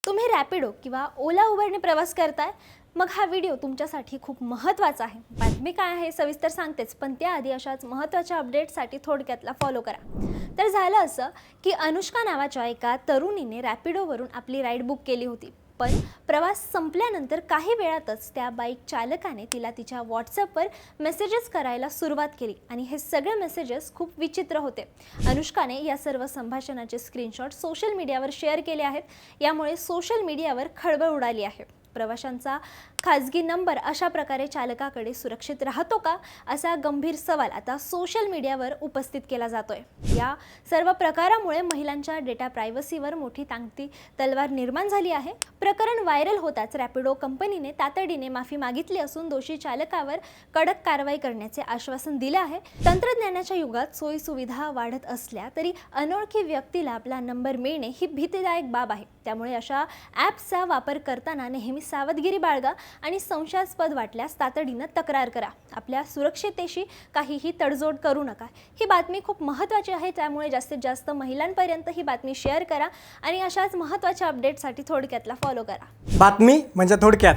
तुम्ही रॅपिडो किंवा ओला उबरने प्रवास करताय, मग हा व्हिडिओ तुमच्यासाठी खूप महत्त्वाचा आहे। बातमी काय आहे सविस्तर सांगतेच, पण त्याआधी अशाच महत्त्वाच्या अपडेटसाठी थोडक्यातला फॉलो करा। तर झालं असं की अनुष्का नावाच्या एका तरुणीने रॅपिडोवरून आपली राईड बुक केली होती, पण प्रवास संपल्यानंतर काही वेळातच त्या बाईक चालकाने तिला तिच्या व्हॉट्सॲपवर मेसेजेस करायला सुरुवात केली आणि हे सगळे मेसेजेस खूप विचित्र होते। अनुष्काने या सर्व संभाषणाचे स्क्रीनशॉट सोशल मीडियावर शेअर केले आहेत। यामुळे सोशल मीडियावर खळबळ उडाली आहे। प्रवाशांचा खाजगी नंबर अशा प्रकारे चालकाकडे सुरक्षित राहतो का, असा गंभीर सवाल आता सोशल मीडियावर उपस्थित केला जातोय। या सर्व प्रकारामुळे महिलांच्या डेटा प्रायव्हसीवर मोठी टांगती तलवार निर्माण झाली आहे। प्रकरण व्हायरल होताच रॅपिडो कंपनीने तातडीने माफी मागितली असून दोषी चालकावर कडक कारवाई करण्याचे आश्वासन दिले आहे। तंत्रज्ञानाच्या युगात सोयी सुविधा वाढत असल्या तरी अनोळखी व्यक्तीला आपला नंबर मिळणे ही भीतीदायक बाब आहे। त्यामुळे अशा ॲप्सचा वापर करताना नेहमी सावधगिरी बाळगा आणि संशयास्पद वाटल्यास तातडीने तक्रार करा। आपल्या सुरक्षिततेशी काहीही तडजोड करू नका। ही बातमी खूप महत्त्वाची आहे, त्यामुळे जास्तीत जास्त महिलांपर्यंत ही बातमी शेअर करा आणि अशाच महत्त्वाच्या अपडेटसाठी थोडक्यातला फॉलो करा। बातमी म्हणजे थोडक्यात।